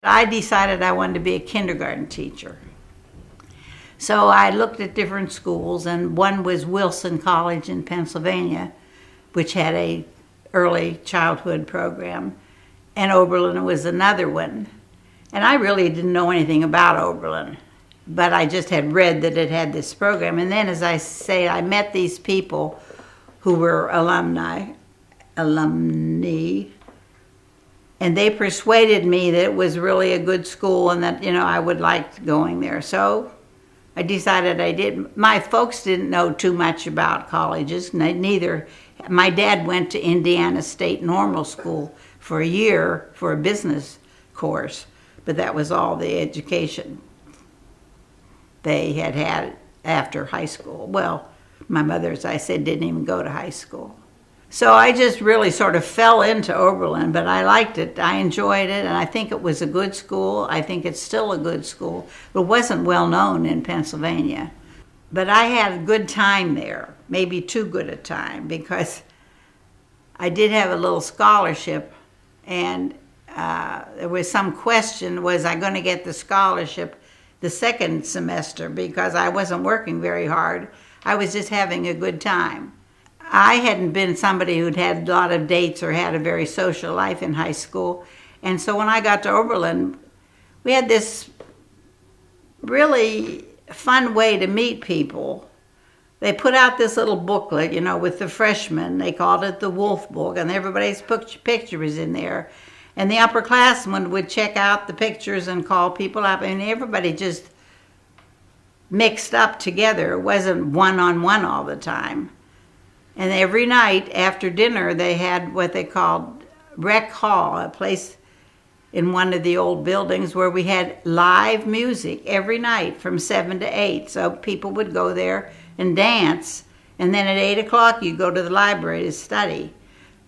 I decided I wanted to be a kindergarten teacher. So I looked at different schools, and one was Wilson College in Pennsylvania, which had a early childhood program, and Oberlin was another one. And I really didn't know anything about Oberlin, but I just had read that it had this program. And then, as I say, I met these people who were alumni, and they persuaded me that it was really a good school and that, I would like going there. So I decided I did. My folks didn't know too much about colleges, neither. My dad went to Indiana State Normal School for a year for a business course, but that was all the education they had after high school. Well, my mother, as I said, didn't even go to high school. So I just really sort of fell into Oberlin, but I liked it. I enjoyed it, and I think it was a good school. I think it's still a good school, but it wasn't well known in Pennsylvania. But I had a good time there, maybe too good a time, because I did have a little scholarship, and there was some question, was I going to get the scholarship the second semester, because I wasn't working very hard. I was just having a good time. I hadn't been somebody who'd had a lot of dates or had a very social life in high school. And so when I got to Oberlin, we had this really fun way to meet people. They put out this little booklet, with the freshmen. They called it the Wolf Book, and everybody's picture was in there. And the upperclassmen would check out the pictures and call people up, and everybody just mixed up together. It wasn't one-on-one all the time. And every night after dinner, they had what they called Rec Hall, a place in one of the old buildings where we had live music every night from 7 to 8. So people would go there and dance. And then at 8 o'clock, you'd go to the library to study.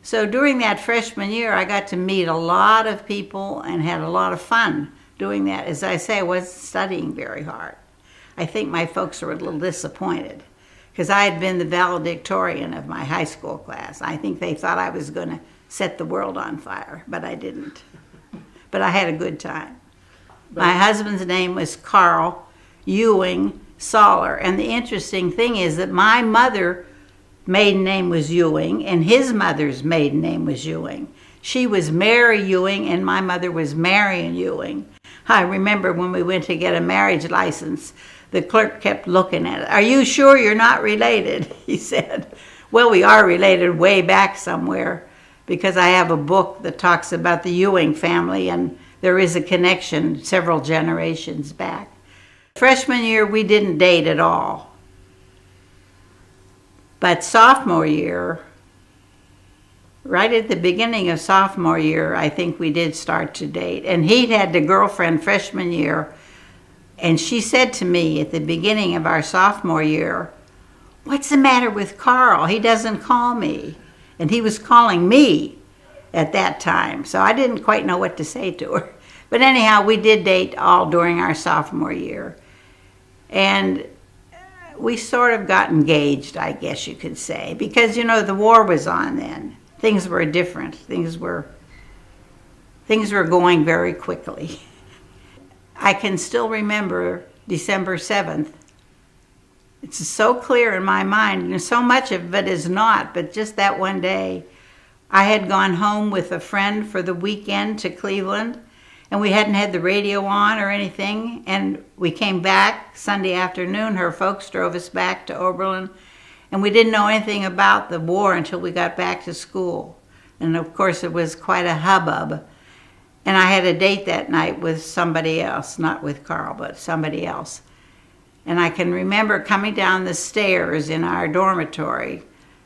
So during that freshman year, I got to meet a lot of people and had a lot of fun doing that. As I say, I wasn't studying very hard. I think my folks were a little disappointed, because I had been the valedictorian of my high school class. I think they thought I was going to set the world on fire, but I didn't. But I had a good time. My husband's name was Carl Ewing Soller, and the interesting thing is that my mother's maiden name was Ewing, and his mother's maiden name was Ewing. She was Mary Ewing, and my mother was Marion Ewing. I remember when we went to get a marriage license, the clerk kept looking at it. "Are you sure you're not related?" he said. Well, we are related way back somewhere, because I have a book that talks about the Ewing family, and there is a connection several generations back. Freshman year, we didn't date at all. But sophomore year, right at the beginning of sophomore year, I think we did start to date. And he'd had the girlfriend freshman year, and she said to me at the beginning of our sophomore year, "What's the matter with Carl? He doesn't call me." And he was calling me at that time, so I didn't quite know what to say to her. But anyhow, we did date all during our sophomore year. And we sort of got engaged, I guess you could say, because, the war was on then. Things were different. Things were going very quickly. I can still remember December 7th. It's so clear in my mind, and so much of it is not, but just that one day, I had gone home with a friend for the weekend to Cleveland, and we hadn't had the radio on or anything, and we came back Sunday afternoon. Her folks drove us back to Oberlin, and we didn't know anything about the war until we got back to school. And of course, it was quite a hubbub. And I had a date that night with somebody else, not with Carl, but somebody else. And I can remember coming down the stairs in our dormitory.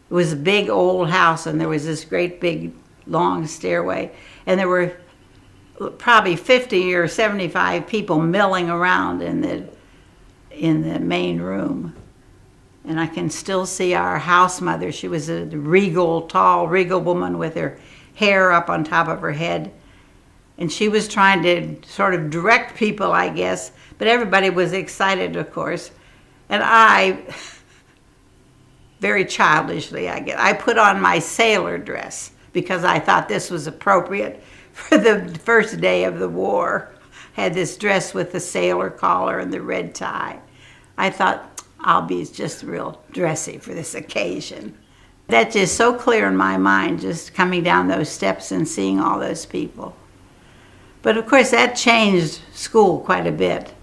It was a big old house, and there was this great big long stairway, and there were probably 50 or 75 people milling around in the main room. And I can still see our house mother. She was a tall, regal woman with her hair up on top of her head. And she was trying to sort of direct people, I guess, but everybody was excited, of course. And I, very childishly, I put on my sailor dress because I thought this was appropriate for the first day of the war. had this dress with the sailor collar and the red tie. I thought, I'll be just real dressy for this occasion. That's just so clear in my mind, just coming down those steps and seeing all those people. But of course, that changed school quite a bit.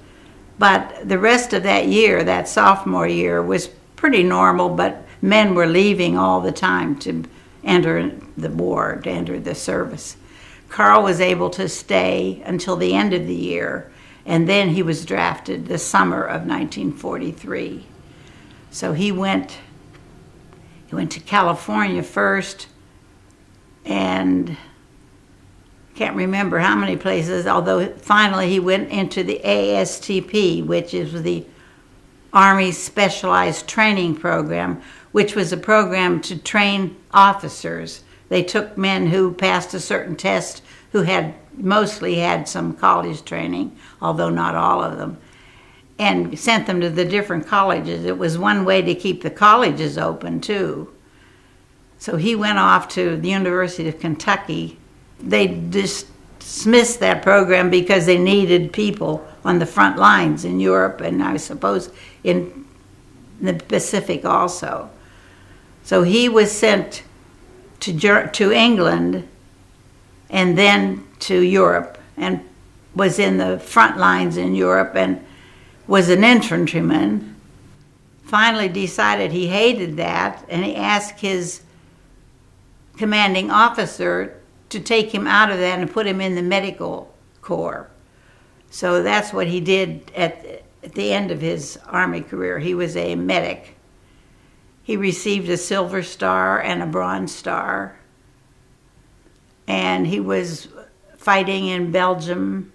But the rest of that year, that sophomore year, was pretty normal, but men were leaving all the time to enter the war, to enter the service. Carl was able to stay until the end of the year, and then he was drafted the summer of 1943. So he went to California first, and can't remember how many places, although finally he went into the ASTP, which is the Army Specialized Training Program, which was a program to train officers. They took men who passed a certain test, who had mostly had some college training, although not all of them, and sent them to the different colleges. It was one way to keep the colleges open, too. So he went off to the University of Kentucky. They dismissed that program because they needed people on the front lines in Europe, and I suppose in the Pacific also. So he was sent to England and then to Europe, and was in the front lines in Europe and was an infantryman. Finally decided he hated that, and he asked his commanding officer to take him out of that and put him in the medical corps. So that's what he did at the end of his Army career. He was a medic. He received a Silver Star and a Bronze Star. And he was fighting in Belgium.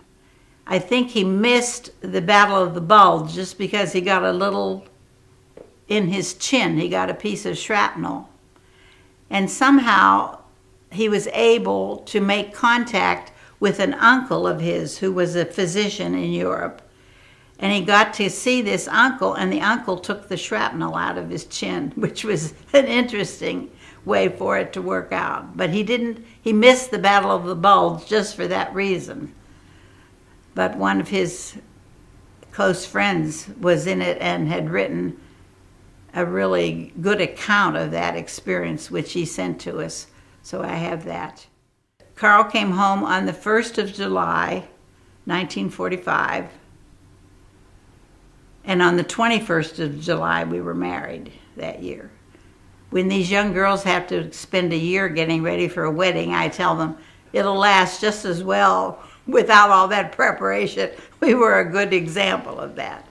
I think he missed the Battle of the Bulge just because he got a little in his chin. He got a piece of shrapnel. And somehow he was able to make contact with an uncle of his who was a physician in Europe. And he got to see this uncle, and the uncle took the shrapnel out of his chin, which was an interesting way for it to work out. But he missed the Battle of the Bulge just for that reason. But one of his close friends was in it and had written a really good account of that experience, which he sent to us. So I have that. Carl came home on the 1st of July, 1945. And on the 21st of July, we were married that year. When these young girls have to spend a year getting ready for a wedding, I tell them it'll last just as well without all that preparation. We were a good example of that.